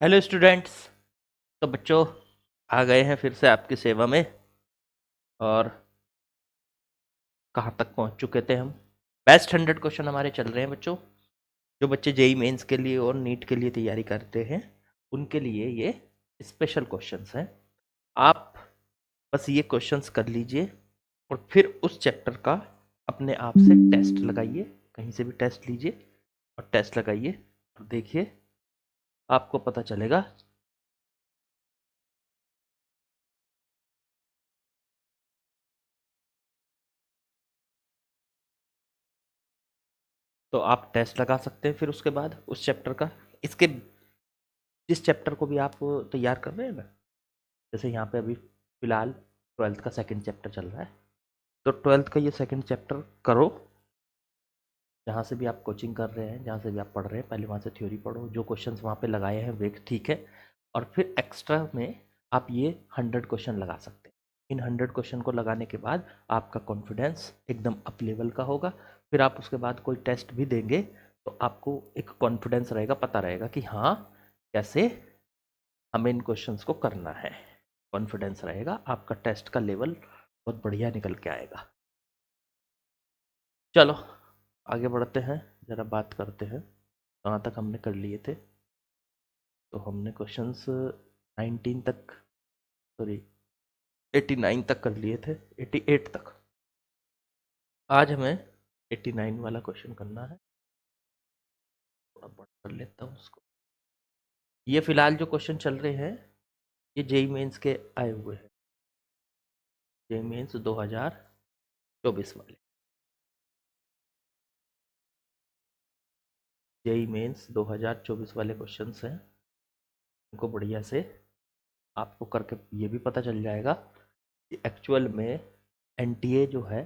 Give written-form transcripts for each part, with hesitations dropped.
Hello students. तो बच्चों आ गए हैं फिर से आपकी सेवा में। और कहाँ तक पहुँच चुके थे हम? बेस्ट 100 क्वेश्चन हमारे चल रहे हैं बच्चों। जो बच्चे जेई मेंस के लिए और नीट के लिए तैयारी करते हैं उनके लिए ये स्पेशल क्वेश्चंस हैं। आप बस ये क्वेश्चंस कर लीजिए और फिर उस चैप्टर का अपने आप से टेस्ट लगाइए। कहीं से भी टेस्ट लीजिए और टेस्ट लगाइए और देखिए आपको पता चलेगा। तो आप टेस्ट लगा सकते हैं फिर उसके बाद उस चैप्टर का। इसके जिस चैप्टर को भी आप तैयार कर रहे हैं ना, जैसे यहाँ पे अभी फिलहाल ट्वेल्थ का सेकंड चैप्टर चल रहा है, तो ट्वेल्थ का ये सेकंड चैप्टर करो। जहाँ से भी आप कोचिंग कर रहे हैं, जहाँ से भी आप पढ़ रहे हैं, पहले वहाँ से थ्योरी पढ़ो। जो क्वेश्चंस वहाँ पे लगाए हैं वे ठीक है, और फिर एक्स्ट्रा में आप ये 100 क्वेश्चन लगा सकते हैं। इन 100 क्वेश्चन को लगाने के बाद आपका कॉन्फिडेंस एकदम अप लेवल का होगा। फिर आप उसके बाद कोई टेस्ट भी देंगे तो आपको एक कॉन्फिडेंस रहेगा, पता रहेगा कि हाँ कैसे हमें इन क्वेश्चंस को करना है। कॉन्फिडेंस रहेगा, आपका टेस्ट का लेवल बहुत बढ़िया निकल के आएगा। चलो आगे बढ़ते हैं, ज़रा बात करते हैं कहाँ तक हमने कर लिए थे। तो हमने क्वेश्चंस 19 तक, सॉरी 89 तक कर लिए थे, 88 तक। आज हमें 89 वाला क्वेश्चन करना है। थोड़ा बड़ा कर लेता हूँ उसको। ये फिलहाल जो क्वेश्चन चल रहे हैं ये जेई मेंस के आए हुए हैं, जेई मेंस 2024 वाले। जेई मेंस 2024 वाले क्वेश्चंस हैं। उनको बढ़िया से आपको करके ये भी पता चल जाएगा कि एक्चुअल में एनटीए जो है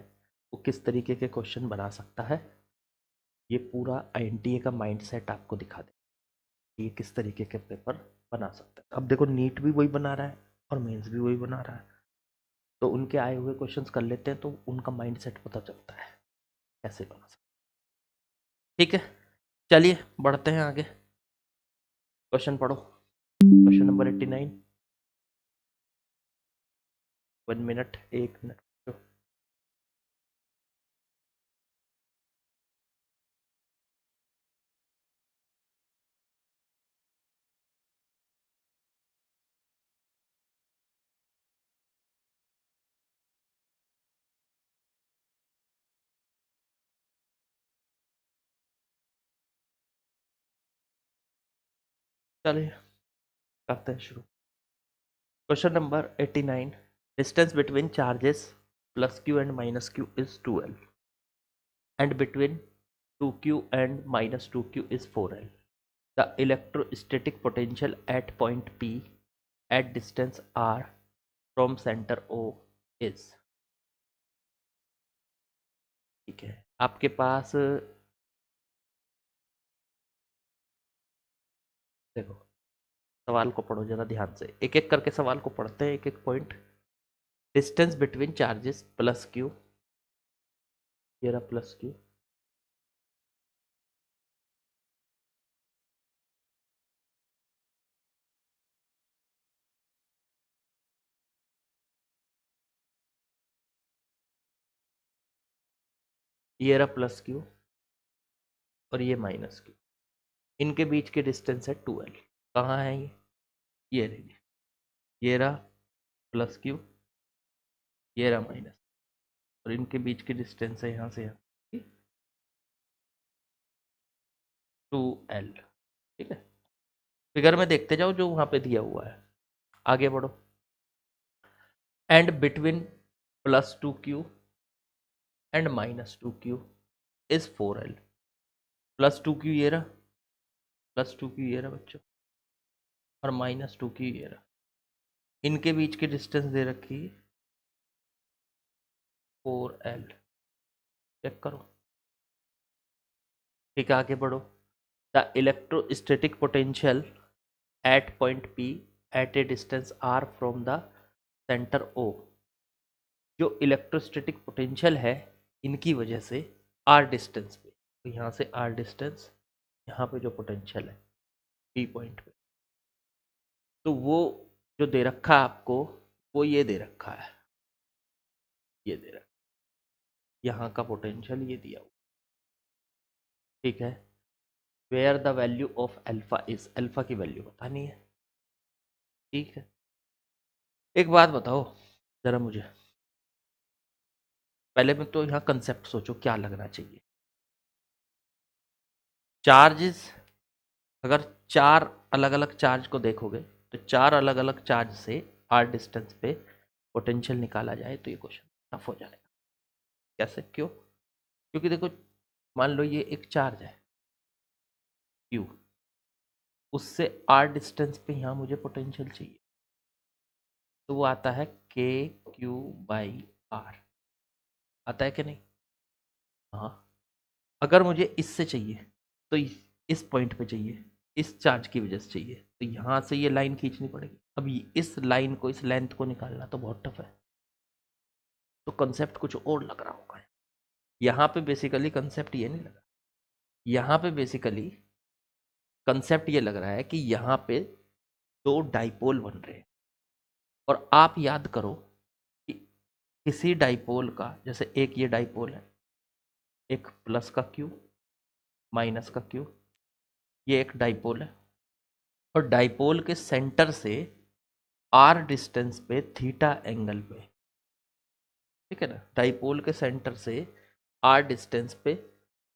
वो किस तरीके के क्वेश्चन बना सकता है। ये पूरा एनटीए का माइंडसेट आपको दिखा दे कि ये किस तरीके के पेपर बना सकता है। अब देखो नीट भी वही बना रहा है और मेंस भी वही बना रहा है, तो उनके आए हुए क्वेश्चंस कर लेते हैं तो उनका माइंडसेट पता चलता है कैसे बना सकता है। ठीक है, चलिए बढ़ते हैं आगे। क्वेश्चन पढ़ो, क्वेश्चन नंबर 89। 1 minute, 1 minute. चलिए करते हैं शुरू। Question number 89। Distance between charges plus Q and minus Q is 2L and between 2Q and minus 2Q is 4L. The electrostatic potential at point P at distance R from center O is। ठीक है, आपके पास देखो सवाल को पढ़ो जरा ध्यान से, एक एक करके सवाल को पढ़ते हैं, एक एक point. Distance between charges plus Q, ये रहा प्लस क्यू, ये रहा प्लस क्यू और ये माइनस क्यू। इनके बीच की डिस्टेंस है 2L। कहाँ है ये रही, ये रहा प्लस क्यू, ये रहा माइनस, और इनके बीच की डिस्टेंस है यहाँ से यहाँ 2L। ठीक है, फिगर में देखते जाओ जो वहाँ पे दिया हुआ है। आगे बढ़ो। And between plus 2Q and minus 2Q is 4L। Plus 2Q ये रहा, प्लस 2Q ये रहा बच्चों, और माइनस 2Q ये रहा। इनके बीच की डिस्टेंस दे रखी 4L। चेक करो। ठीक है, आगे बढ़ो। The electrostatic potential at point P at a distance R from the centre O। जो इलेक्ट्रोस्टैटिक पोटेंशियल है इनकी वजह से आर डिस्टेंस पे, तो यहाँ से आर डिस्टेंस, यहाँ पे जो पोटेंशियल है P पॉइंट पे, तो वो जो दे रखा है आपको, वो ये दे रखा है, ये दे रखा है, यहाँ का पोटेंशियल ये दिया हुआ, ठीक है। Where the value of alpha is, alpha की वैल्यू बतानी है, ठीक है। एक बात बताओ जरा मुझे, पहले में तो यहाँ कंसेप्ट सोचो क्या लगना चाहिए। चार्जेस, अगर चार अलग अलग चार्ज को देखोगे तो चार अलग अलग चार्ज से आर डिस्टेंस पे पोटेंशियल निकाला जाए तो ये क्वेश्चन टफ हो जाएगा। कैसे, क्यों? क्योंकि देखो, मान लो ये एक चार्ज है Q, उससे आर डिस्टेंस पे यहाँ मुझे पोटेंशियल चाहिए, तो वो आता है KQ/R, आता है कि नहीं? हाँ। अगर मुझे इससे चाहिए तो इस पॉइंट पे चाहिए, इस चार्ज की वजह से चाहिए, तो यहाँ से ये लाइन खींचनी पड़ेगी। अब इस लाइन को, इस लेंथ को निकालना तो बहुत टफ है, तो कंसेप्ट कुछ और लग रहा होगा। यहाँ पे बेसिकली कंसेप्ट ये नहीं लगा, यहाँ पे बेसिकली कंसेप्ट ये लग रहा है कि यहाँ पे दो डाइपोल बन रहे हैं, और आप याद करो कि किसी डाइपोल का, जैसे एक ये डाइपोल है, एक प्लस का Q, माइनस का Q, ये एक डाइपोल है, और डाइपोल के सेंटर से आर डिस्टेंस पे थीटा एंगल पे, ठीक है ना, डाइपोल के सेंटर से आर डिस्टेंस पे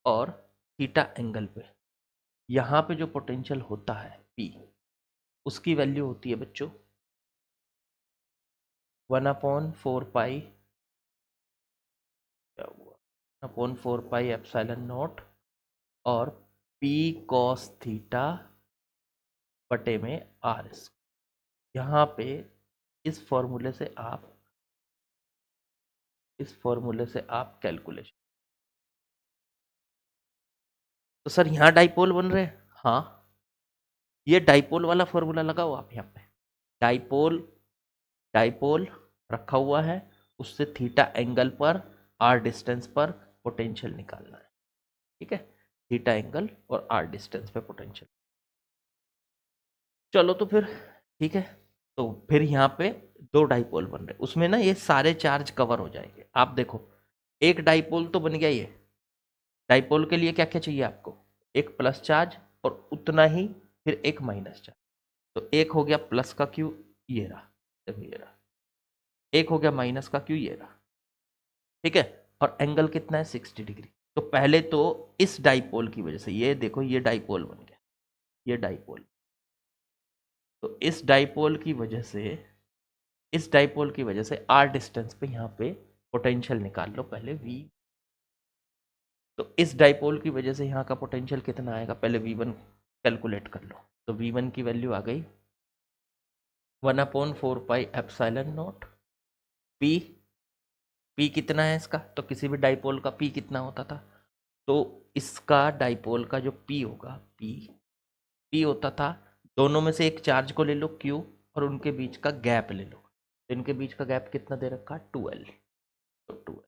और थीटा एंगल पे, यहाँ पे जो पोटेंशियल होता है P, उसकी वैल्यू होती है बच्चों 1/4 पाई, क्या हुआ, 1/4 पाई एप्सिलॉन नॉट और P cos थीटा बटे में R। यहाँ पे इस फॉर्मूले से आप, इस फॉर्मूले से आप कैलकुलेशन, तो सर यहाँ डाइपोल बन रहे हैं, हाँ, ये डाइपोल वाला फॉर्मूला लगाओ आप यहाँ पे, डाइपोल, डाइपोल रखा हुआ है, उससे थीटा एंगल पर आर डिस्टेंस पर पोटेंशियल निकालना है, ठीक है, थीटा एंगल और आर डिस्टेंस पे पोटेंशियल। चलो तो फिर ठीक है, तो फिर यहाँ पे दो डाइपोल बन रहे, उसमें ना ये सारे चार्ज कवर हो जाएंगे। आप देखो, एक डाइपोल तो बन गया, ये डाइपोल के लिए क्या क्या चाहिए आपको, एक प्लस चार्ज और उतना ही फिर एक माइनस चार्ज, तो एक हो गया प्लस का Q, ये रहा, देखो ये रहा, एक हो गया माइनस का Q, ये रहा, ठीक है, और एंगल कितना है 60 डिग्री। तो पहले तो इस डाइपोल की वजह से, ये देखो ये डाइपोल बन गया, ये डाइपोल, तो इस डाइपोल की वजह से, इस डाइपोल की वजह से आर डिस्टेंस पे यहाँ पे पोटेंशियल निकाल लो पहले V। तो इस डाइपोल की वजह से यहाँ का पोटेंशियल कितना आएगा, पहले V1 कैलकुलेट कर लो, तो V1 की वैल्यू आ गई 1/4 pi epsilon not P, P कितना है इसका, तो किसी भी डाइपोल का P कितना होता था, तो इसका डाइपोल का जो P होगा, P होता था, दोनों में से एक चार्ज को ले लो Q और उनके बीच का गैप ले लो, तो इनके बीच का गैप कितना दे रखा, 2L, तो 2L,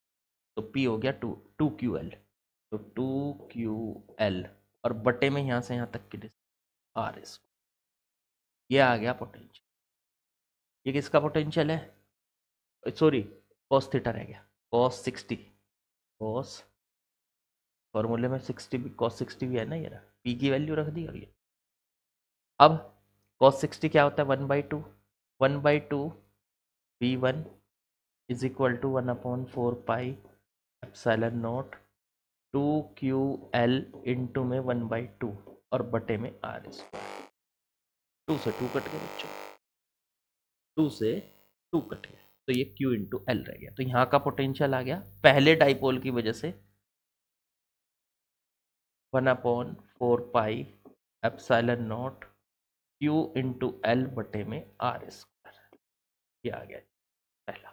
तो P हो गया 2QL, तो 2QL और बटे में यहाँ से यहाँ तक की डिस्टेंस RS, ये आ गया पोटेंशियल। ये किसका पोटेंशियल है, सॉरी कॉस थीटा रह गया, कॉस 60, कॉस फॉर्मूले में 60 भी, कॉस 60 भी है ना, ये रहा, P की वैल्यू रख दी, और ये अब कॉस 60 क्या होता है, 1/2, 1/2 V1 is equal to 1/4 pi epsilon naught 2QL into में 1/2 और बटे में R²। 2 से 2 कट गए बच्चों, 2 से 2 कट गए, तो ये Q इंटू L रह गया। तो यहाँ का पोटेंशियल आ गया पहले डाइपोल की वजह से 1/4 pi epsilon not Q into L बटे में R², ये आ गया पहला।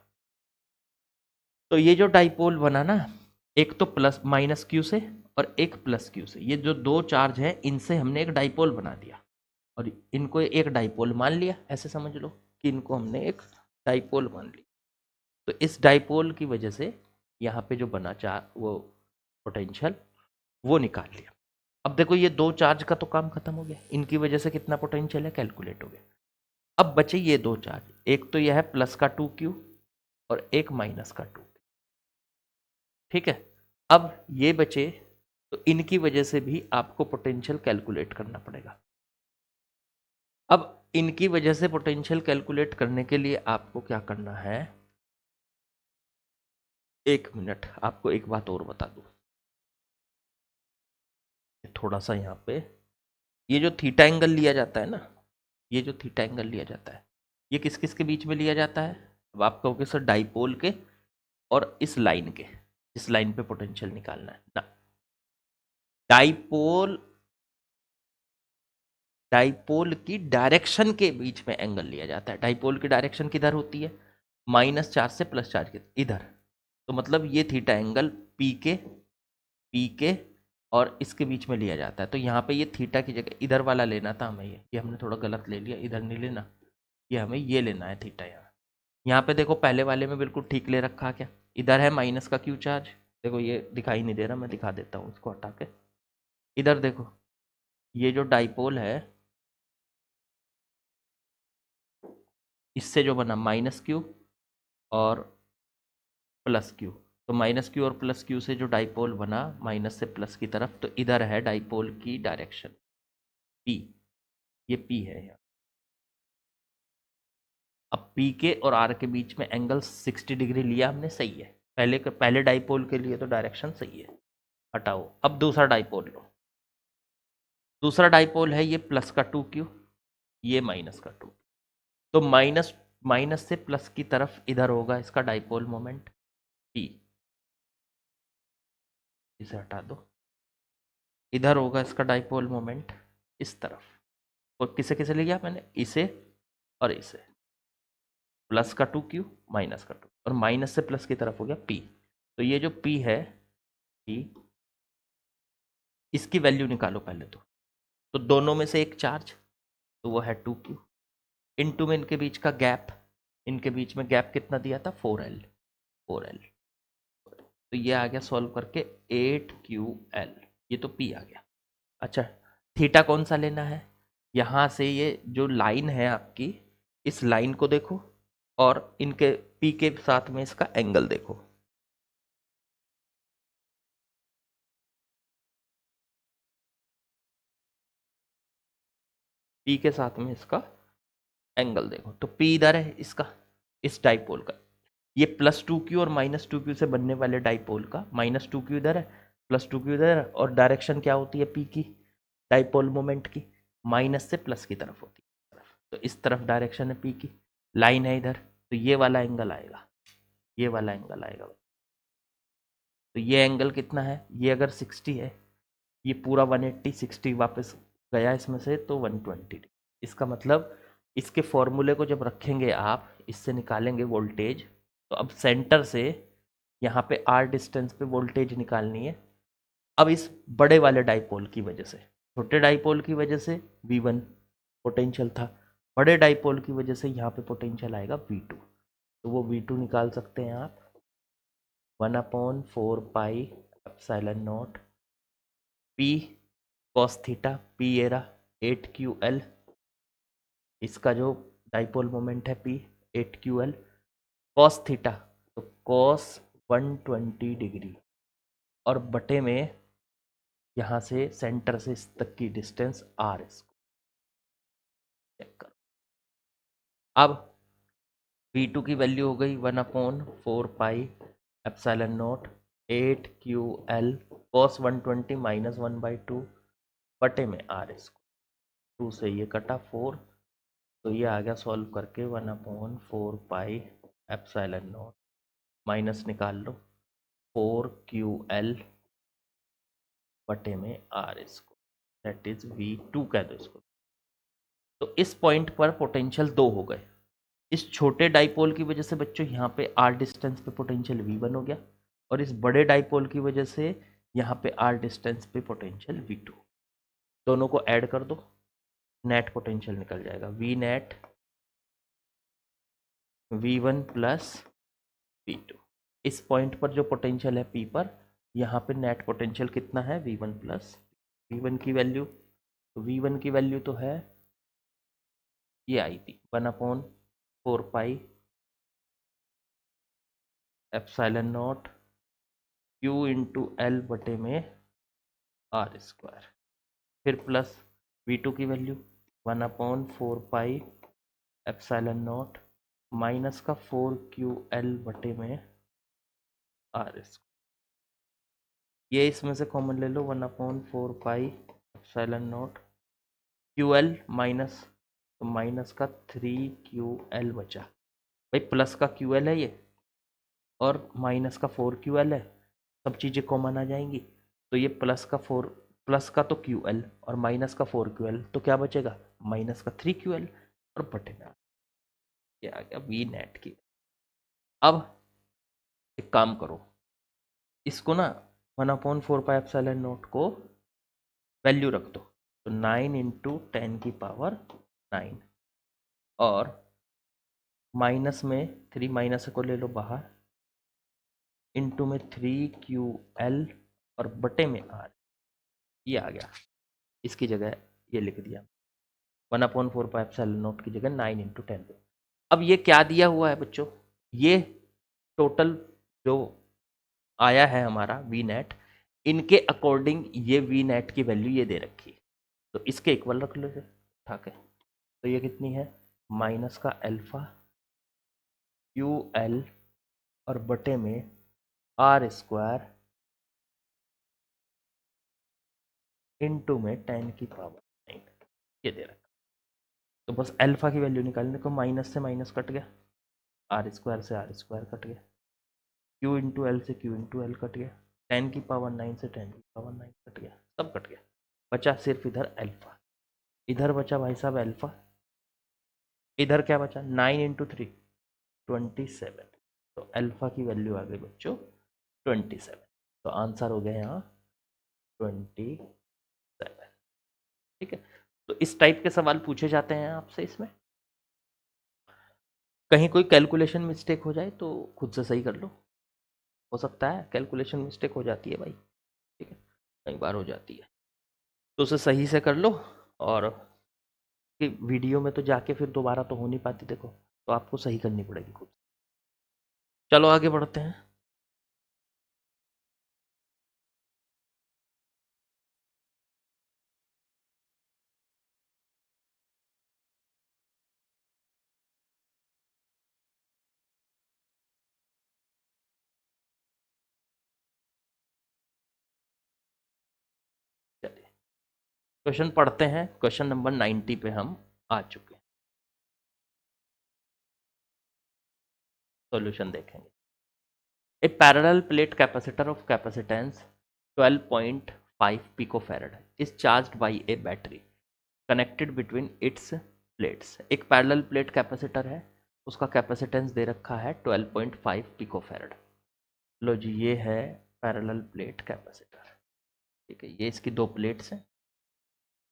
तो ये जो डाइपोल बना ना, एक तो प्लस माइनस Q से और एक प्लस Q से, ये जो दो चार्ज है इनसे हमने एक डाइपोल बना दिया, और इनको एक डाइपोल मान लिया, ऐसे समझ लो कि इनको हमने एक डाइपोल मान लिया। तो इस डाइपोल की वजह से यहाँ पे जो बना चार वो पोटेंशियल, वो निकाल लिया। अब देखो ये दो चार्ज का तो काम खत्म हो गया, इनकी वजह से कितना पोटेंशियल है कैलकुलेट हो गया। अब बचे ये दो चार्ज, एक तो यह है प्लस का 2q और एक माइनस का 2q। ठीक है, अब ये बचे तो इनकी वजह से भी आपको पोटेंशियल कैलकुलेट करना पड़ेगा। अब इनकी वजह से पोटेंशियल कैलकुलेट करने के लिए आपको क्या करना है, एक मिनट, आपको एक बात और बता दूं। थोड़ा सा यहाँ पे ये जो थीटा एंगल लिया जाता है ना, ये जो थीटा एंगल लिया जाता है, ये किस किस के बीच में लिया जाता है? अब आप कहोगे सर डाइपोल के और इस लाइन के, इस लाइन पे पोटेंशियल निकालना है ना। डाइपोल डाइपोल की डायरेक्शन के बीच में एंगल लिया जाता है। डाइपोल की डायरेक्शन किधर होती है? -4 से +4 के इधर। तो मतलब ये थीटा एंगल पी के और इसके बीच में लिया जाता है। तो यहाँ पे ये थीटा की जगह इधर वाला लेना था हमें, ये हमने थोड़ा गलत ले लिया, इधर नहीं लेना, ये हमें ये लेना है थीटा। यहाँ पे देखो पहले वाले में बिल्कुल ठीक ले रखा, क्या इधर है माइनस का क्यू चार्ज, देखो ये दिखाई नहीं दे रहा, मैं दिखा देता हूँ इसको हटा के। इधर देखो ये जो डाइपोल है इससे जो बना -q और +q, तो -q और +q से जो डाइपोल बना माइनस से प्लस की तरफ, तो इधर है डाइपोल की डायरेक्शन p, ये p है यहाँ। अब p के और r के बीच में एंगल 60 डिग्री लिया हमने, सही है। पहले डाइपोल के लिए तो डायरेक्शन सही है, हटाओ। अब दूसरा डाइपोल लो, दूसरा डाइपोल है ये प्लस का 2q, ये माइनस का 2, तो माइनस माइनस से प्लस की तरफ इधर होगा इसका डाइपोल मोमेंट p, इसे हटा दो। इधर होगा इसका डाइपोल मोमेंट इस तरफ, और किसे किसे लिया मैंने, इसे और इसे, प्लस का 2q माइनस का 2, और माइनस से प्लस की तरफ हो गया p। तो ये जो p है, p, इसकी वैल्यू निकालो पहले तो दोनों में से एक चार्ज, तो वो है 2q, इनटू में इनके बीच का गैप, इनके बीच में गैप कितना दिया था, 4l। तो ये आ गया सॉल्व करके 8ql, ये तो p आ गया। अच्छा, थीटा कौन सा लेना है? यहाँ से ये जो लाइन है आपकी, इस लाइन को देखो और इनके p के साथ में इसका एंगल देखो। p के साथ में इसका एंगल देखो, तो p इधर है इसका, इस डाइपोल का, ये +2q और -2q से बनने वाले डाइपोल का, -2q इधर है, +2q इधर है, और डायरेक्शन क्या होती है p की, डाइपोल मोमेंट की, माइनस से प्लस की तरफ होती है। तो इस तरफ डायरेक्शन है p की, लाइन है इधर, तो ये वाला एंगल आएगा, ये वाला एंगल आएगा। तो ये एंगल कितना है, ये अगर 60 है, ये पूरा 180, 60 वापस गया इसमें से, तो 120। इसका मतलब इसके फॉर्मूले को जब रखेंगे आप, इससे निकालेंगे वोल्टेज, तो अब सेंटर से यहाँ पे r डिस्टेंस पे वोल्टेज निकालनी है। अब इस बड़े वाले डाइपोल की वजह से, छोटे डाइपोल की वजह से V1 पोटेंशियल था, बड़े डाइपोल की वजह से यहाँ पे पोटेंशियल आएगा V2, तो वो V2 निकाल सकते हैं आप, 1/4 pi epsilon not p cos theta, p ये रहा 8ql, इसका जो डाइपोल मोमेंट है p 8ql, cos थीटा तो cos 120 डिग्री, और बटे में यहाँ से सेंटर से इस तक की डिस्टेंस r, इसको चेक करो। अब v2 की वैल्यू हो गई 1/4 pi epsilon not 8ql cos 120 -1/2 बटे में r, इसको 2 से ये कटा 4, तो ये आ गया सॉल्व करके 1/4 पाई एप्सिलॉन नॉट, माइनस निकाल लो 4ql बटे में r, इसको दैट इज V2 कह दो इसको। तो इस पॉइंट पर पोटेंशियल 2 हो गए। इस छोटे डाइपोल की वजह से बच्चों यहाँ पे r डिस्टेंस पे पोटेंशियल V1 हो गया, और इस बड़े डाइपोल की वजह से यहाँ पे r डिस्टेंस पे पोटेंशियल V2। दोनों को ऐड कर दो, नेट पोटेंशियल निकल जाएगा V net V1 plus V2। इस पॉइंट पर जो पोटेंशियल है P पर, यहाँ पे नेट पोटेंशियल कितना है, V1 प्लस V1 की वैल्यू, तो V1 की वैल्यू तो है ये आई थी 1/4 pi epsilon not Q into L बटे में आर स्क्वायर, फिर प्लस V2 की value 1/4 pi epsilon not minus का 4QL बटे में आर स्क्वायर। ये इसमें से कॉमन ले लो 1/4 pi epsilon not QL minus, तो माइनस का 3QL बचा। भाई प्लस का QL है ये और माइनस का 4QL है, सब चीज़ें कॉमन आ जाएंगी। तो ये प्लस का तो QL और माइनस का 4QL, तो क्या बचेगा माइनस का 3QL और बटे में ये आ गया वी नेट की। अब एक काम करो, इसको ना 1/4 पाई एप्सिलॉन नॉट को वैल्यू रख दो, तो 9 × 10⁻⁹ और माइनस में 3 माइनस को ले लो बाहर, इंटू में 3QL और बटे में R, ये आ गया। इसकी जगह ये लिख दिया 1/4 पाई एप्सिलॉन नॉट की जगह 9 × 10। अब ये क्या दिया हुआ है बच्चों, ये टोटल जो आया है हमारा वी नेट, इनके अकॉर्डिंग ये वी नेट की वैल्यू ये दे रखी है, तो इसके इक्वल रख लो इसे उठा के। तो ये कितनी है माइनस का अल्फा QL और बटे में आर स्क्वायर इंटू में 10⁻⁹ ये दे रखा। तो बस अल्फा की वैल्यू निकालने को माइनस से माइनस कट गया, आर स्क्वायर से आर स्क्वायर कट गया, Q इंटू एल से Q इंटू एल कट गया, 10⁻⁹ से 10⁻⁹ कट गया, सब कट गया, बचा सिर्फ इधर अल्फा। इधर बचा भाई साहब अल्फा, इधर क्या बचा 9 × 3 27, तो अल्फा की वैल्यू आ गई बच्चों 27। तो आंसर हो गया यहाँ 27। ठीक है, तो इस टाइप के सवाल पूछे जाते हैं आपसे। इसमें कहीं कोई कैलकुलेशन मिस्टेक हो जाए तो खुद से सही कर लो, हो सकता है कैलकुलेशन मिस्टेक हो जाती है भाई, ठीक है कई बार हो जाती है, तो उसे सही से कर लो। और कि वीडियो में तो जाके फिर दोबारा तो हो नहीं पाती देखो, तो आपको सही करनी पड़ेगी खुद। चलो आगे बढ़ते हैं। चलिए क्वेश्चन पढ़ते हैं, क्वेश्चन नंबर 90 पे हम आ चुके हैं, सॉल्यूशन देखेंगे। A parallel plate capacitor of capacitance 12.5 picofarad is charged by a battery connected between its plates. एक पैरेलल प्लेट कैपेसिटर है, उसका कैपेसिटेंस दे रखा है 12.5 पिकोफैरड। लो जी ये है पैरेलल प्लेट कैपेसिटर, ठीक है ये इसकी दो प्लेट्स हैं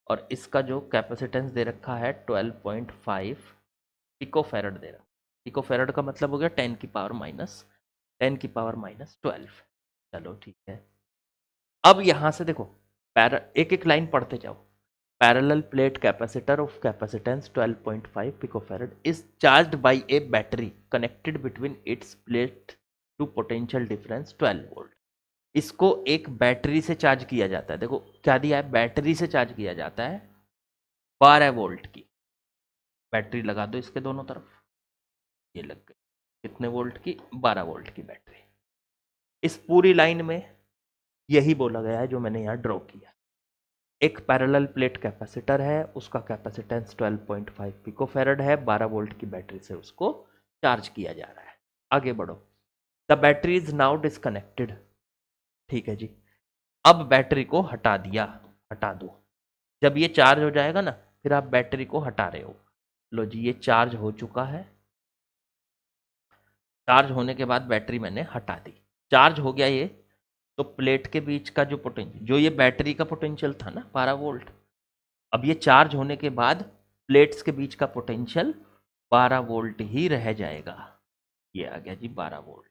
और इसका जो कैपेसिटेंस दे रखा है 12.5 पिकोफैरड दे रहा। पिकोफैरड का मतलब हो गया 10⁻⁻12। चलो ठीक है, अब यहां से देखो एक एक लाइन पढ़ते जाओ। Parallel plate capacitor of capacitance 12.5 picofarad is charged by a battery connected between its plate to potential difference 12 volt. इसको एक बैटरी से चार्ज किया जाता है, देखो क्या दिया है बैटरी से चार्ज किया जाता है 12 वोल्ट की। बैटरी लगा दो इसके दोनों तरफ, ये लग गई कितने वोल्ट की 12 वोल्ट की बैटरी। इस पूरी लाइन में यही बोला गया है जो मैंने यहाँ ड्रॉ किया। एक पैरेलल प्लेट कैपेसिटर है, उसका कैपेसिटेंस 12.5 पिकोफैरड है, 12 वोल्ट की बैटरी से उसको चार्ज किया जा रहा है। आगे बढ़ो, the battery is now disconnected. ठीक है जी, अब बैटरी को हटा दिया, हटा दो। जब ये चार्ज हो जाएगा ना फिर आप बैटरी को हटा रहे हो। लो जी ये चार्ज हो चुका है, चार्ज होने के बाद बैटरी मैंने हटा दी, चार्ज हो गया ये। तो प्लेट के बीच का जो पोटेंशियल, जो ये बैटरी का पोटेंशियल था ना 12 वोल्ट, अब ये चार्ज होने के बाद प्लेट्स के बीच का पोटेंशियल 12 वोल्ट ही रह जाएगा। ये आ गया जी 12 वोल्ट।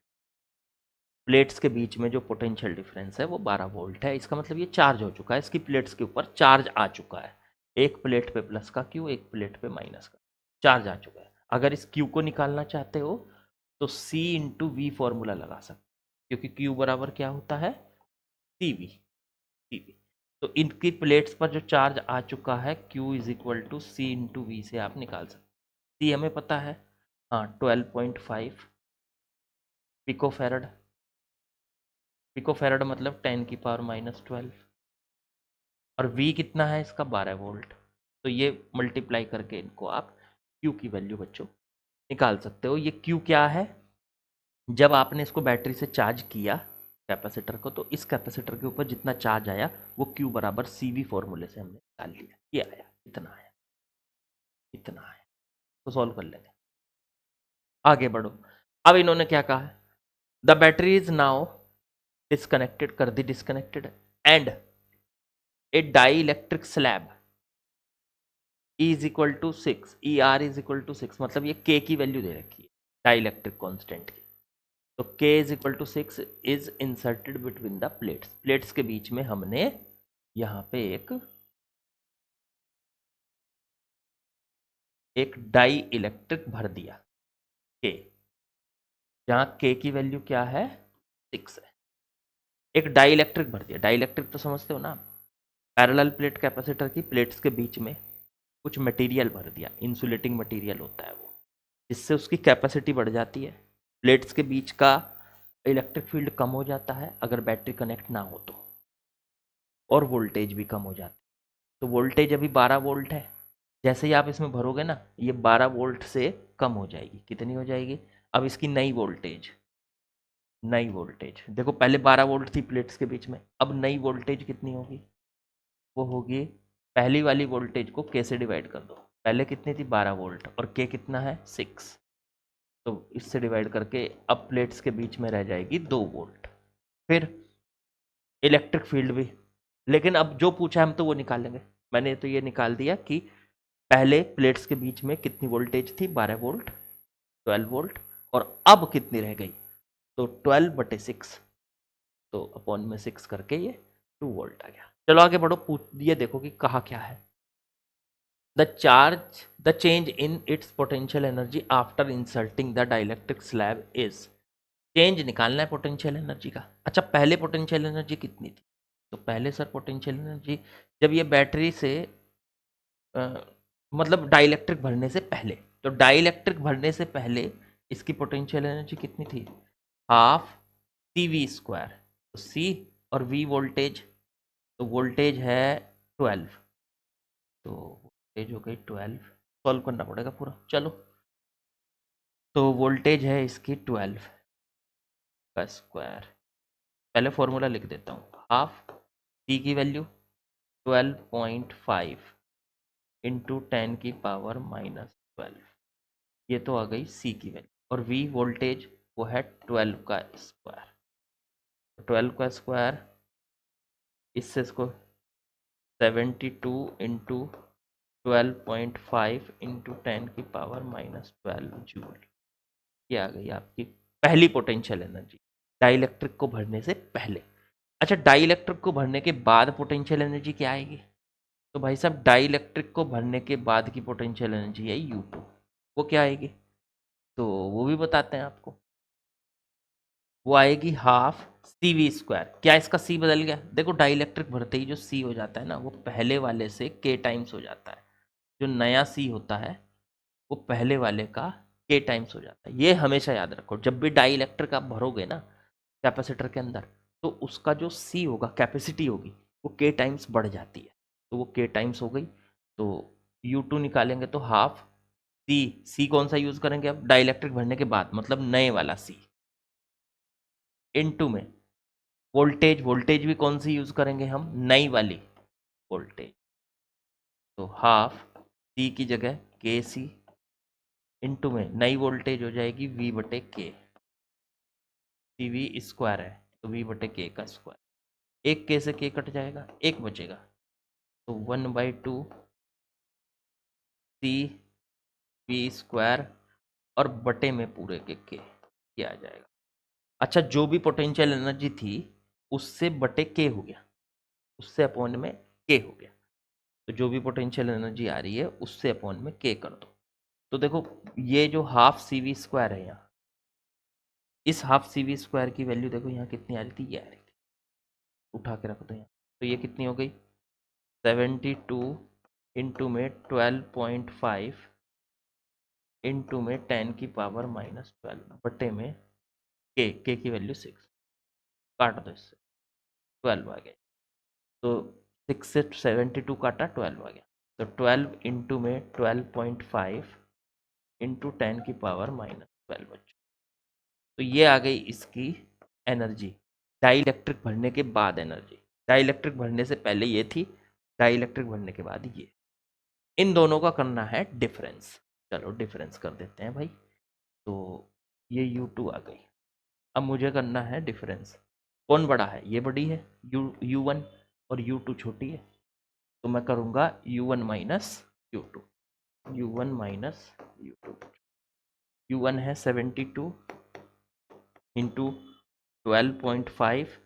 प्लेट्स के बीच में जो पोटेंशियल डिफरेंस है वो 12 वोल्ट है, इसका मतलब ये चार्ज हो चुका है, इसकी प्लेट्स के ऊपर चार्ज आ चुका है। एक प्लेट पे प्लस का क्यू, एक प्लेट पे माइनस का। चार्ज आ चुका है। अगर इस Q को निकालना चाहते हो तो C इंटू वी फॉर्मूला लगा सकते, क्योंकि Q बराबर क्या होता है, CV। तो इनकी प्लेट्स पर जो चार्ज आ चुका है Q is equal to C into V से आप निकाल सकते। सी हमें पता है, हाँ 12.5 पिकोफेरड। पिकोफेरड मतलब 10⁻⁻12। और V कितना है इसका, 12 वोल्ट। तो ये मल्टीप्लाई करके इनको आप Q की वैल्यू बच्चों निकाल सकते हो। ये Q क्या है, जब आपने इसको बैटरी से चार्ज किया कैपेसिटर को, तो इस कैपेसिटर के ऊपर जितना चार्ज आया वो Q बराबर CV फॉर्मूले से हमने निकाल लिया। ये आया, इतना आया, इतना आया। तो सॉल्व कर लेंगे, आगे बढ़ो। अब इन्होंने क्या कहा है, the battery is now disconnected, कर दी disconnected, and a dielectric slab E is equal to 6, ER is equal to 6, मतलब ये K की वैल्यू दे रखी है डाई इलेक्ट्रिक कॉन्स्टेंट की। तो K is equal to 6 is inserted between the plates. Plates के बीच में हमने यहां पे एक डाई इलेक्ट्रिक भर दिया K, जहां K की वैल्यू क्या है, 6 है। एक डाई इलेक्ट्रिक भर दिया, डाई इलेक्ट्रिक तो समझते हो ना, पैरेलल प्लेट कैपेसिटर की प्लेट्स के बीच में कुछ मटेरियल भर दिया, इंसुलेटिंग मटेरियल होता है वो, जिससे उसकी कैपेसिटी बढ़ जाती है, प्लेट्स के बीच का इलेक्ट्रिक फील्ड कम हो जाता है अगर बैटरी कनेक्ट ना हो तो, और वोल्टेज भी कम हो जाती है। तो वोल्टेज अभी 12 वोल्ट है, जैसे ही आप इसमें भरोगे ना ये 12 वोल्ट से कम हो जाएगी। कितनी हो जाएगी, अब इसकी नई वोल्टेज, नई वोल्टेज देखो, पहले 12 वोल्ट थी प्लेट्स के बीच में, अब नई वोल्टेज कितनी होगी, वो होगी, पहली वाली वोल्टेज को K से डिवाइड कर दो, पहले कितनी थी 12 वोल्ट और K कितना है 6, तो इससे डिवाइड करके अब प्लेट्स के बीच में रह जाएगी 2 वोल्ट। फिर इलेक्ट्रिक फील्ड भी, लेकिन अब जो पूछा हम तो वो निकालेंगे। मैंने तो ये निकाल दिया कि पहले प्लेट्स के बीच में कितनी वोल्टेज थी, 12 वोल्ट, 12 वोल्ट, और अब कितनी रह गई, तो 12/6, तो अपॉन में 6 करके ये 2 वोल्ट आ गया। चलो आगे बढ़ो, ये देखो कि कहा क्या है, the change in its potential energy after inserting the dielectric slab is, change निकालना है पोटेंशियल एनर्जी का। अच्छा, पहले पोटेंशियल एनर्जी कितनी थी, तो पहले सर पोटेंशियल एनर्जी जब ये बैटरी से मतलब डाइलेक्ट्रिक भरने से पहले, तो डाइलेक्ट्रिक भरने से पहले इसकी पोटेंशियल एनर्जी कितनी थी, हाफ CV²। तो C और V वोल्टेज, तो वोल्टेज है 12, तो वोल्टेज हो गई 12, सॉल्व करना पड़ेगा पूरा, चलो। तो वोल्टेज है इसकी 12 का स्क्वायर, पहले फॉर्मूला लिख देता हूँ, हाफ C की वैल्यू 12.5 इंटू 10⁻⁻12, ये तो आ गई C की वैल्यू, और V वोल्टेज वो है 12 का स्क्वायर, 12 का स्क्वायर, इससे इसको 72 इंटू 12.5 इंटू 10⁻⁻12 जूल, ये आ गई आपकी पहली पोटेंशियल एनर्जी डाइलेक्ट्रिक को भरने से पहले। अच्छा, डाइलेक्ट्रिक को भरने के बाद पोटेंशियल एनर्जी क्या आएगी, तो भाई साहब डाइलेक्ट्रिक को भरने के बाद की पोटेंशियल एनर्जी है U2, वो क्या आएगी, तो वो भी बताते हैं आपको, वो आएगी हाफ CV²। क्या इसका C बदल गया, देखो डाइलेक्ट्रिक भरते ही जो C हो जाता है ना, वो पहले वाले से K टाइम्स हो जाता है, जो नया C होता है वो पहले वाले का K टाइम्स हो जाता है। ये हमेशा याद रखो, जब भी डाई इलेक्ट्रिक आप भरोगे ना कैपेसिटर के अंदर, तो उसका जो C होगा, कैपेसिटी होगी, वो K टाइम्स बढ़ जाती है, तो वो K टाइम्स हो गई। तो U2 निकालेंगे तो हाफ C कौन सा यूज करेंगे अब डाई इलेक्ट्रिक भरने के बाद, मतलब नए वाला C, इनटू में वोल्टेज भी कौन सी यूज करेंगे हम, नई वाली वोल्टेज, तो हाफ C की जगह KC, इनटू में नई वोल्टेज हो जाएगी V/K, CV² है तो V/K का स्क्वायर, एक K से K कट जाएगा, एक बचेगा, तो 1/2 CV² और बटे में पूरे के K, ये आ जाएगा। अच्छा, जो भी पोटेंशियल एनर्जी थी उससे बटे K हो गया, उससे अपॉन में K हो गया, तो जो भी पोटेंशियल एनर्जी आ रही है उससे अपॉन में K कर दो, तो देखो ये जो हाफ सी वी स्क्वायर है यहाँ, इस हाफ सी वी स्क्वायर की वैल्यू देखो यहाँ कितनी आ रही थी, ये आ रही थी, उठा के रखो तो यहाँ, तो ये कितनी हो गई 72 इंटू में 12.5 इंटू में 10 की पावर -12 बटे में के की वैल्यू 6, काट दो इससे 12 आ गया। तो 6 से 72 काटा 12 आ गया, तो 12 इंटू में 12.5 इंटू 10 की पावर -12 बच्चों। तो ये आ गई इसकी एनर्जी, डाई इलेक्ट्रिक भरने के बाद एनर्जी। डाई इलेक्ट्रिक भरने से पहले ये थी, डाई इलेक्ट्रिक भरने के बाद ये। इन दोनों का करना है डिफरेंस। चलो डिफरेंस कर देते हैं भाई। तो ये U2 आ गई। अब मुझे करना है डिफरेंस, कौन बड़ा है, ये बड़ी है U1 और U2 छोटी है, तो मैं करूँगा U1 minus U2, U1 minus U2। U1 है 72 इंटू 12.5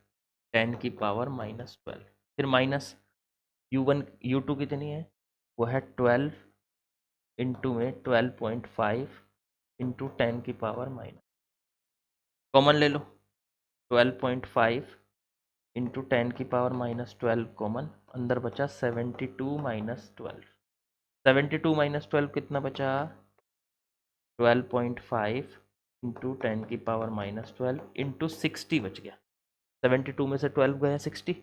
10 की पावर -12, फिर माइनस U1 U2 कितनी है, वो है 12 इंटू में 12.5 इंटू 10 की पावर माइनस, कॉमन ले लो 12.5 इंटू 10 की पावर -12 कॉमन, अंदर बचा 72 माइनस 12, 72 माइनस 12 कितना बचा 12.5 इंटू 10 की पावर -12 इंटू 60 बच गया, 72 में से 12 गया 60।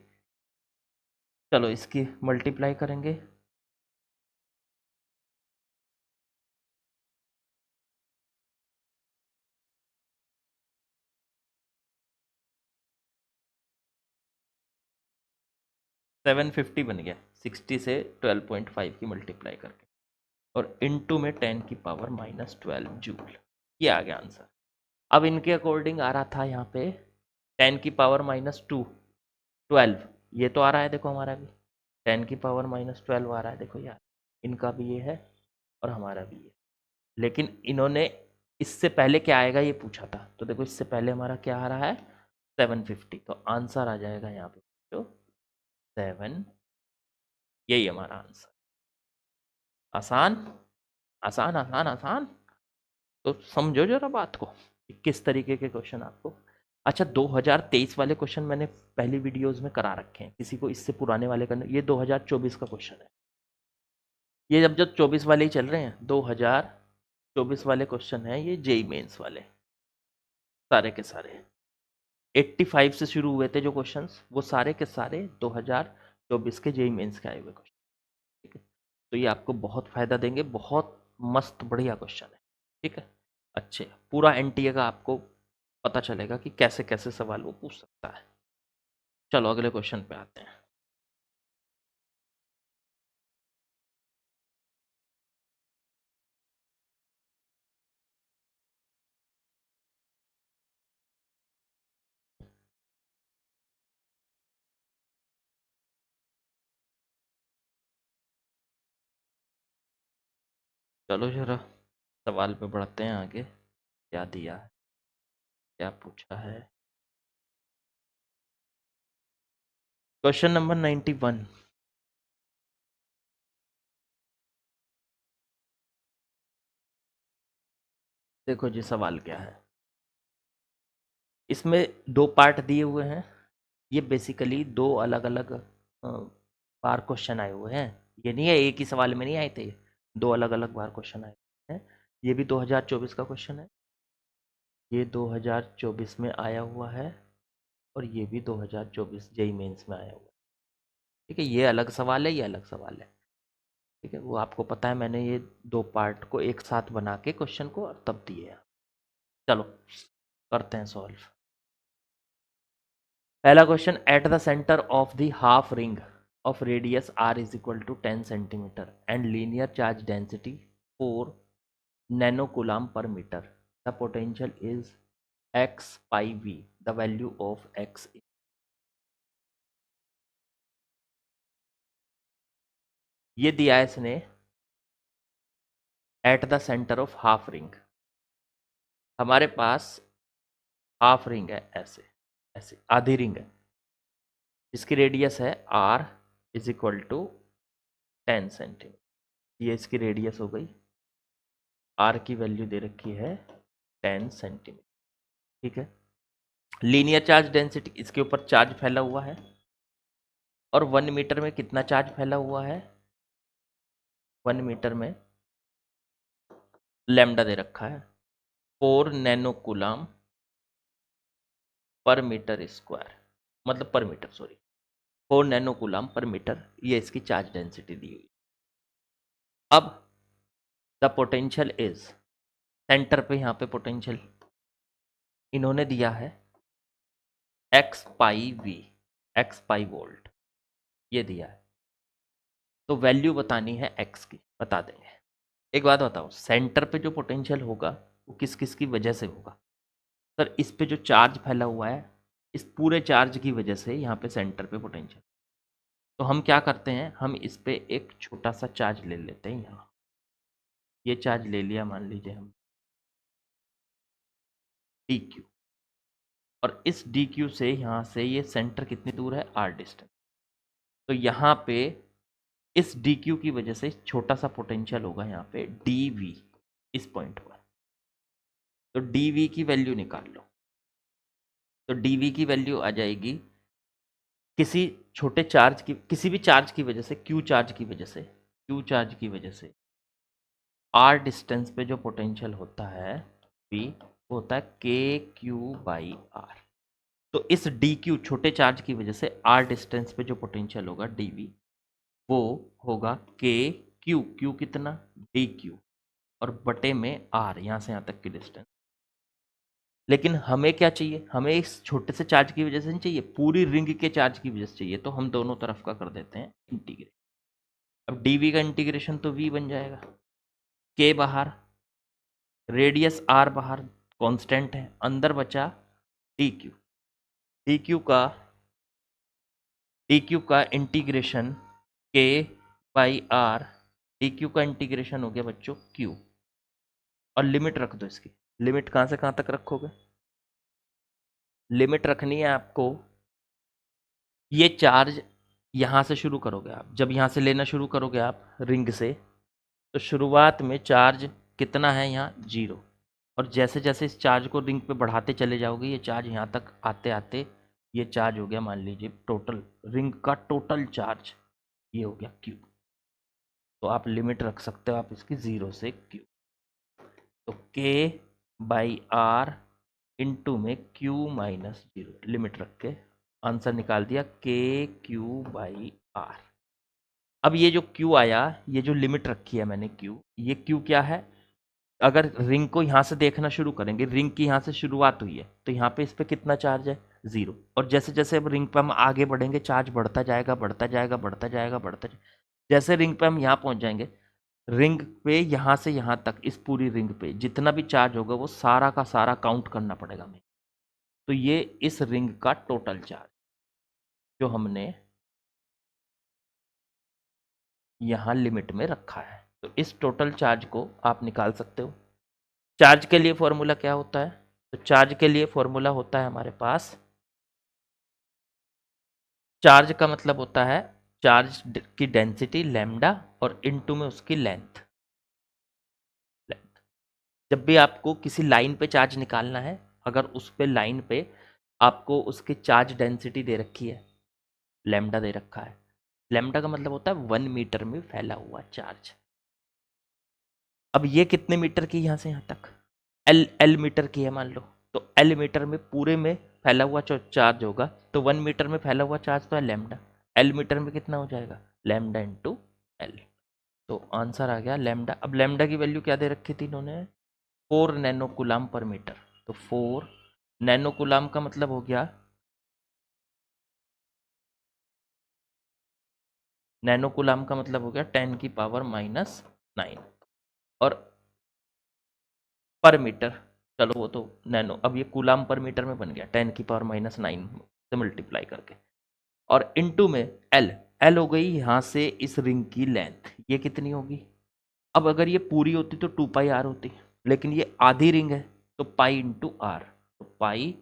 चलो इसकी मल्टीप्लाई करेंगे, सेवन 50 बन गया 60 से 12.5 की मल्टीप्लाई करके, और इंटू में 10 की पावर -12 जूल। ये आ गया आंसर। अब इनके अकॉर्डिंग आ रहा था यहाँ पे 10 की पावर -2 12, ये तो आ रहा है देखो हमारा भी 10 की पावर -12 आ रहा है देखो यार, इनका भी ये है और हमारा भी ये। लेकिन इन्होंने इससे पहले क्या आएगा ये पूछा था, तो देखो इससे पहले हमारा क्या आ रहा है 750, तो आंसर आ जाएगा यहाँ पे जो 7, यही हमारा आंसर। आसान आसान आसान आसान। तो समझो जरा बात को कि किस तरीके के क्वेश्चन आपको। अच्छा 2023 वाले क्वेश्चन मैंने पहली वीडियोस में करा रखे हैं, किसी को इससे पुराने वाले करने, ये 2024 का क्वेश्चन है। ये जब जब 24 वाले ही चल रहे हैं, 2024 वाले क्वेश्चन है ये, जेई मेंस वाले सारे के सारे 85 से शुरू हुए थे जो क्वेश्चंस, वो सारे के सारे 2024 के जेई मेंस के आए हुए क्वेश्चन। ठीक है, तो ये आपको बहुत फायदा देंगे, बहुत मस्त बढ़िया क्वेश्चन है। ठीक है, अच्छे पूरा एनटीए का आपको पता चलेगा कि कैसे कैसे सवाल वो पूछ सकता है। चलो अगले क्वेश्चन पे आते हैं। चलो जरा सवाल पे बढ़ते हैं आगे, क्या दिया है, क्या पूछा है। Question number 91। देखो जी सवाल क्या है, इसमें दो पार्ट दिए हुए हैं। ये बेसिकली दो अलग अलग बार क्वेश्चन आए हुए हैं, ये नहीं है एक ही सवाल में नहीं आए थे, दो अलग अलग बार क्वेश्चन आए हैं। ये भी 2024 का क्वेश्चन है, ये 2024 में आया हुआ है, और ये भी 2024 जेई मेंस में आया हुआ है। ठीक है, ये अलग सवाल है, ये अलग सवाल है। ठीक है, वो आपको पता है, मैंने ये दो पार्ट को एक साथ बना के क्वेश्चन को और तब दिए हैं। चलो करते हैं सॉल्व। पहला question, at the centre of the half ring of radius r is equal to 10 centimeter and linear charge density 4 nanocoulomb per meter, the potential is x pi v, the value of x is। ये दिया है इसने at the centre of half ring. हमारे पास half ring है, ऐसे ऐसे आधी ring है, इसकी रेडियस है r is equal to 10 centimetre, ये इसकी रेडियस हो गई आर की वैल्यू दे रखी है 10 सेंटीमीटर। ठीक है, लीनियर चार्ज डेंसिटी, इसके ऊपर चार्ज फैला हुआ है, और 1 मीटर में कितना चार्ज फैला हुआ है, 1 मीटर में लैम्डा दे रखा है 4 नैनो कूलाम पर मीटर स्क्वायर, मतलब पर मीटर, सॉरी, 4 नैनो कूलाम पर मीटर, ये इसकी चार्ज डेंसिटी दी हुई। अब द पोटेंशियल इज, सेंटर पे यहाँ पे पोटेंशियल इन्होंने दिया है x pi V, x pi volt, ये दिया है। तो वैल्यू बतानी है एक्स की, बता देंगे। एक बात बताओ, सेंटर पे जो पोटेंशियल होगा वो किस किस की वजह से होगा? सर इस पे जो चार्ज फैला हुआ है, इस पूरे चार्ज की वजह से यहाँ पे सेंटर पे पोटेंशियल। तो हम क्या करते हैं, हम इस पे एक छोटा सा चार्ज ले लेते हैं। यहाँ ये चार्ज ले लिया, मान लीजिए हम डी क्यू, और इस डी क्यू से यहाँ से ये सेंटर कितनी दूर है, आर डिस्टेंस। तो यहाँ पे इस डी क्यू की वजह से छोटा सा पोटेंशियल होगा यहाँ पे डी वी, इस पॉइंट पर। तो डी वी की वैल्यू निकाल लो। तो डी वी की वैल्यू आ जाएगी, किसी छोटे चार्ज की, किसी भी चार्ज की वजह से, क्यू चार्ज की वजह से, क्यू चार्ज की वजह से आर डिस्टेंस पे जो पोटेंशियल होता है वी, वो होता है के क्यू बाई आर। तो इस डी क्यू, छोटे चार्ज की वजह से आर डिस्टेंस पे जो पोटेंशियल होगा डी वी, वो होगा के क्यू, क्यू कितना, डी क्यू, और बटे में आर, यहाँ से यहाँ तक की डिस्टेंस। लेकिन हमें क्या चाहिए, हमें इस छोटे से चार्ज की वजह से नहीं चाहिए, पूरी रिंग के चार्ज की वजह से चाहिए। तो हम दोनों तरफ का कर देते हैं इंटीग्रेट। अब डी का इंटीग्रेशन तो वी बन जाएगा, के बाहर, रेडियस आर बाहर, कांस्टेंट है, अंदर बचा डी क्यू। डी क्यू का इंटीग्रेशन के बाई आर, डी क्यू का इंटीग्रेशन हो गया बच्चों क्यू। और लिमिट रख दो इसकी। लिमिट कहाँ से कहाँ तक रखोगे? लिमिट रखनी है आपको, ये चार्ज यहाँ से शुरू करोगे आप, जब यहाँ से लेना शुरू करोगे आप रिंग से, तो शुरुआत में चार्ज कितना है यहाँ, 0। और जैसे जैसे इस चार्ज को रिंग पे बढ़ाते चले जाओगे, ये चार्ज यहाँ तक आते आते ये चार्ज हो गया, मान लीजिए टोटल रिंग का टोटल चार्ज ये हो गया क्यू। तो आप लिमिट रख सकते हो आप इसकी 0 से क्यू। तो के बाई आर इंटू में क्यू माइनस 0, लिमिट रख के आंसर निकाल दिया के क्यू बाई आर। अब ये जो क्यू आया, ये जो लिमिट रखी है मैंने क्यू, ये क्यू क्या है, अगर रिंग को यहाँ से देखना शुरू करेंगे, रिंग की यहाँ से शुरुआत हुई है, तो यहाँ पे इस पे कितना चार्ज है, 0। और जैसे जैसे अब रिंग पे हम आगे बढ़ेंगे, चार्ज बढ़ता जाएगा, बढ़ता जाएगा, बढ़ता जाएगा, बढ़ता जाएगा। जैसे रिंग पे हम यहाँ पहुँच जाएंगे, रिंग पे यहाँ से यहाँ तक, इस पूरी रिंग पे जितना भी चार्ज होगा वो सारा का सारा काउंट करना पड़ेगा हमें। तो ये इस रिंग का टोटल चार्ज जो हमने यहाँ लिमिट में रखा है, तो इस टोटल चार्ज को आप निकाल सकते हो। चार्ज के लिए फॉर्मूला क्या होता है? तो चार्ज के लिए फॉर्मूला होता है हमारे पास, चार्ज का मतलब होता है चार्ज की डेंसिटी लैम्डा और इनटू में उसकी लेंथ। जब भी आपको किसी लाइन पे चार्ज निकालना है, अगर उस पे लाइन पे आपको उसकी चार्ज डेंसिटी दे रखी है, लैम्डा दे रखा है, लैम्डा का मतलब होता है 1 मीटर में फैला हुआ चार्ज। अब ये कितने मीटर की, यहाँ से यहाँ तक एल मीटर की है मान लो, तो एल मीटर में पूरे में फैला हुआ जो चार्ज होगा, तो 1 मीटर में फैला हुआ चार्ज तो है लैम्डा, एल मीटर में कितना हो जाएगा, लैम्डा इंटू एल। तो आंसर आ गया लैम्डा। अब लैम्डा की वैल्यू क्या दे रखी थी इन्होंने, 4 नैनो कूलाम पर मीटर। तो 4 नैनो कूलाम का मतलब हो गया, नैनो कूलाम का मतलब हो गया 10 की पावर माइनस 9, और पर मीटर, चलो वो तो नैनो, अब ये कूलाम पर मीटर में बन गया 10 की पावर माइनस 9 से मल्टीप्लाई करके, और इनटू में एल, एल हो गई यहाँ से इस रिंग की लेंथ, ये कितनी होगी। अब अगर ये पूरी होती तो 2 पाई आर होती, लेकिन ये आधी रिंग है, तो पाई इंटू आर, तो पाई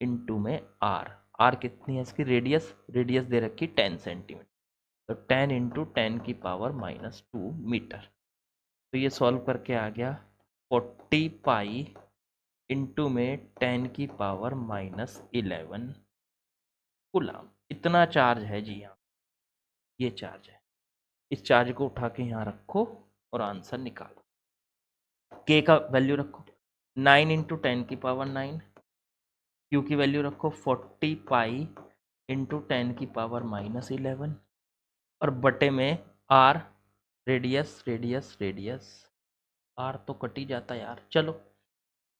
इंटू में आर, आर कितनी है इसकी, रेडियस, रेडियस दे रखी 10 सेंटीमीटर, तो 10 इंटू 10 की पावर माइनस 2 मीटर। तो ये सॉल्व करके आ गया 40 पाई इंटू में 10 की पावर -11 कूलम। इतना चार्ज है जी यहाँ, ये चार्ज है। इस चार्ज को उठा के यहाँ रखो और आंसर निकालो। के का वैल्यू रखो 9 इंटू 10 की पावर 9, क्यू की वैल्यू रखो 40 पाई इंटू 10 की पावर -11 और बटे में R, radius radius radius, R तो कट ही जाता यार। चलो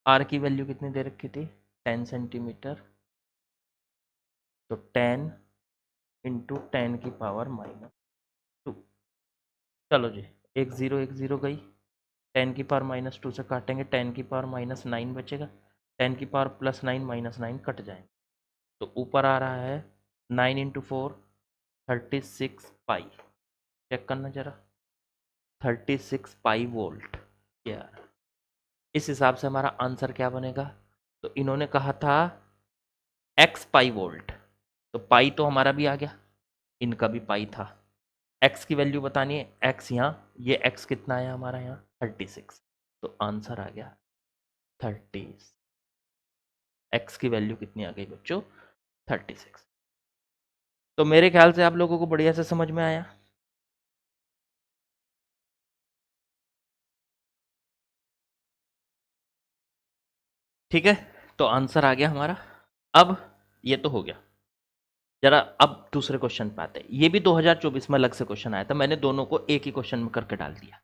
आर की वैल्यू कितनी दे रखी थी 10 सेंटीमीटर, तो 10 इंटू 10 की पावर -2। चलो जी, एक ज़ीरो गई, 10 की पावर -2 से काटेंगे 10 की पावर -9 बचेगा, 10 की पावर +9 -9 कट जाएंगे, तो ऊपर आ रहा है 9 इंटू 4 36 पाई। चेक करना जरा, 36 पाई वोल्ट। यार इस हिसाब से हमारा आंसर क्या बनेगा, तो इन्होंने कहा था x पाई वोल्ट, तो पाई तो हमारा भी आ गया, इनका भी पाई था। x की वैल्यू बतानी है, x यहाँ, ये x कितना आया हमारा यहाँ 36, तो आंसर आ गया 30। x की वैल्यू कितनी आ गई बच्चों 36। तो मेरे ख्याल से आप लोगों को बढ़िया से समझ में आया। ठीक है, तो आंसर आ गया हमारा। अब ये तो हो गया, जरा अब दूसरे क्वेश्चन पे आते हैं। ये भी 2024 में अलग से क्वेश्चन आया था, मैंने दोनों को एक ही क्वेश्चन में करके डाल दिया।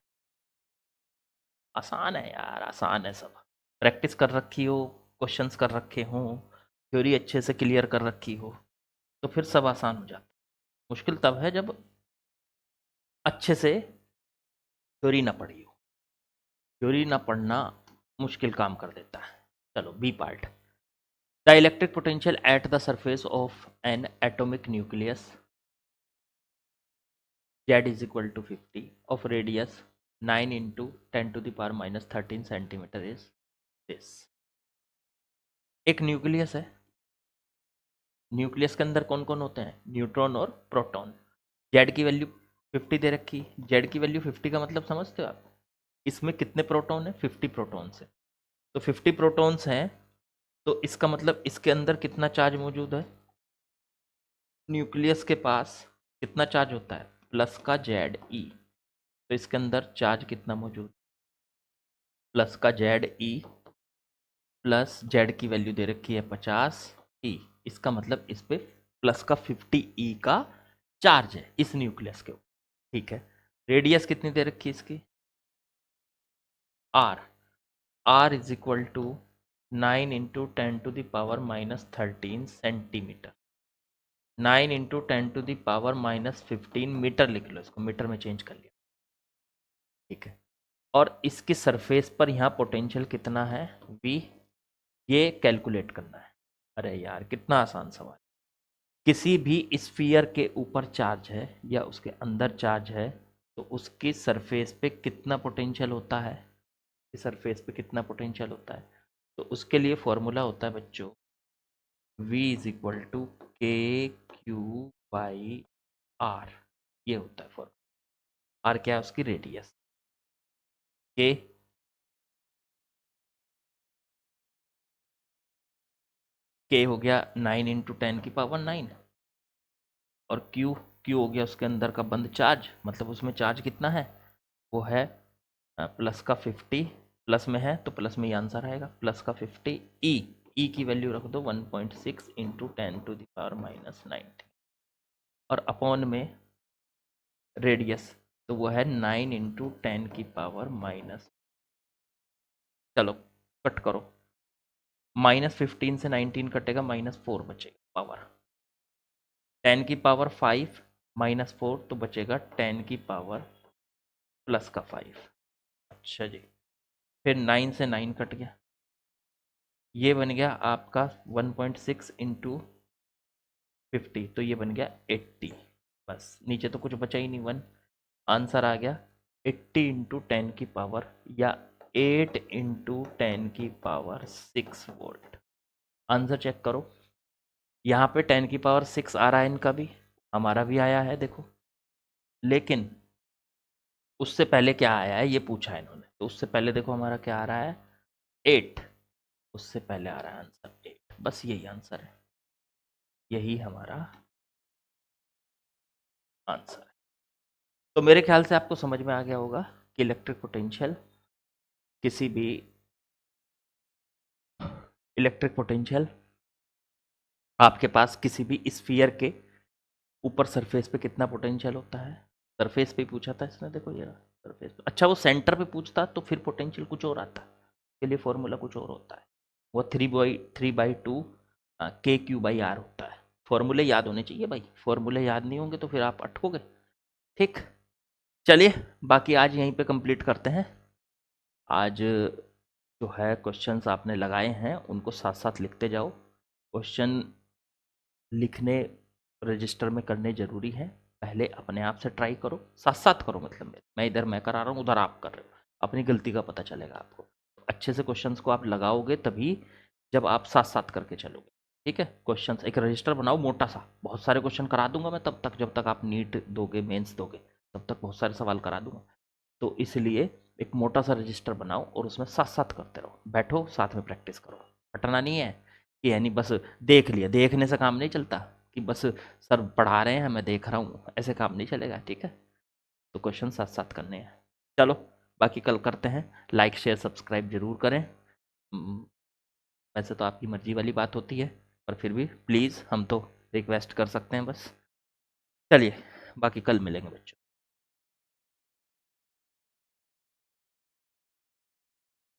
आसान है यार, आसान है सब, प्रैक्टिस कर रखी हो, क्वेश्चंस कर रखे हो, थ्योरी अच्छे से क्लियर कर रखी हो, तो फिर सब आसान हो जाता है। मुश्किल तब है जब अच्छे से थ्योरी ना पढ़ी हो, थ्योरी ना पढ़ना मुश्किल काम कर देता है। चलो B part, the electric potential at the surface of an atomic nucleus Z is equal to 50 of radius 9 into 10 to the power -13 centimetre is this। एक न्यूक्लियस है, न्यूक्लियस के अंदर कौन कौन होते हैं, न्यूट्रॉन और प्रोटॉन। जेड की वैल्यू 50 दे रखी, जेड की वैल्यू 50 का मतलब समझते हो आप, इसमें कितने प्रोटॉन है 50 प्रोटॉन्स है, तो 50 प्रोटॉन्स हैं, तो इसका मतलब इसके अंदर कितना चार्ज मौजूद है, न्यूक्लियस के पास कितना चार्ज होता है प्लस का जेड ई, तो इसके अंदर चार्ज कितना मौजूद, प्लस का जेड ई प्लस जेड की वैल्यू दे रखी है 50 ई, इसका मतलब इस पे प्लस का 50 ई का चार्ज है इस न्यूक्लियस के ऊपर। ठीक है, रेडियस कितनी दे रखी है इसकी, R, R is equal to 9 into 10 to the power -13 centimetre, 9 into 10 to the power -15 metre लिख लो, इसको मीटर में चेंज कर लिया। ठीक है, और इसकी सरफेस पर यहाँ पोटेंशियल कितना है V, ये कैलकुलेट करना है। अरे यार कितना आसान सवाल, किसी भी स्फीयर के ऊपर चार्ज है या उसके अंदर चार्ज है, तो उसकी सरफेस पे कितना पोटेंशियल होता है, सरफेस पे कितना पोटेंशियल होता है, तो उसके लिए फॉर्मूला होता है बच्चों V इज इक्वल टू के क्यू बाई आर, ये होता है फॉर्मूला। आर क्या है उसकी रेडियस, के के हो गया 9 इंटू 10 की पावर 9, और क्यू, क्यू हो गया उसके अंदर का बंद चार्ज, मतलब उसमें चार्ज कितना है, वो है प्लस का 50, प्लस में है तो प्लस में ही आंसर आएगा, प्लस का 50 ई, ई की वैल्यू रख दो 1.6 इंटू 10 टू दावर -90, और अपॉन में रेडियस, तो वो है 9 इंटू 10 की पावर माइनस, चलो कट करो, -15 से 19 कटेगा -4 बचेगा पावर, 10 की पावर 5 -4 तो बचेगा 10 की पावर प्लस का 5। अच्छा जी, फिर 9 से 9 कट गया, ये बन गया आपका 1.6 इंटू 50, तो ये बन गया 80, बस नीचे तो कुछ बचा ही नहीं, 1, आंसर आ गया 80 इंटू 10 की पावर या 8 इंटू 10 की पावर 6 वोल्ट। आंसर चेक करो, यहाँ पे 10 की पावर 6 आ रहा है, इनका भी हमारा भी आया है देखो, लेकिन उससे पहले क्या आया है ये पूछा है इन्होंने, तो उससे पहले देखो हमारा क्या आ रहा है 8, उससे पहले आ रहा है आंसर 8, बस यही आंसर है, यही हमारा आंसर है। तो मेरे ख्याल से आपको समझ में आ गया होगा कि इलेक्ट्रिक पोटेंशियल किसी भी इलेक्ट्रिक पोटेंशियल आपके पास किसी भी स्फीयर के ऊपर सरफेस पे कितना पोटेंशियल होता है। सरफेस पे पूछा था इसने, देखो ये सरफेस पे। अच्छा वो सेंटर पे पूछता तो फिर पोटेंशियल कुछ और आता, के लिए फॉर्मूला कुछ और होता है, वो 3/2 KQ/R होता है। फॉर्मूले याद होने चाहिए भाई, फॉर्मूले याद नहीं होंगे तो फिर आप अटकोगे। ठीक, चलिए बाकी आज यहीं पे कंप्लीट करते हैं। आज जो है क्वेश्चंस आपने लगाए हैं उनको साथ साथ लिखते जाओ। क्वेश्चन लिखने रजिस्टर में करने ज़रूरी है, पहले अपने आप से ट्राई करो, साथ साथ करो, मतलब मैं इधर मैं करा रहा हूँ उधर आप कर रहे हो, अपनी गलती का पता चलेगा आपको। तो अच्छे से क्वेश्चंस को आप लगाओगे तभी जब आप साथ साथ करके चलोगे। ठीक है, क्वेश्चंस एक रजिस्टर बनाओ मोटा सा, बहुत सारे क्वेश्चन करा दूंगा मैं तब तक, जब तक आप नीट दोगे मेंस दोगे तब तक बहुत सारे सवाल करा दूंगा। तो इसलिए एक मोटा सा रजिस्टर बनाओ और उसमें साथ साथ करते रहो, बैठो साथ में प्रैक्टिस करो। हटना नहीं है कि यानी बस देख लिया, देखने से काम नहीं चलता कि बस सर पढ़ा रहे हैं मैं देख रहा हूँ, ऐसे काम नहीं चलेगा। ठीक है, तो क्वेश्चन साथ साथ करने हैं। चलो बाकी कल करते हैं, लाइक शेयर सब्सक्राइब जरूर करें। वैसे तो आपकी मर्जी वाली बात होती है, पर फिर भी प्लीज़ हम तो रिक्वेस्ट कर सकते हैं बस। चलिए बाकी कल मिलेंगे बच्चों।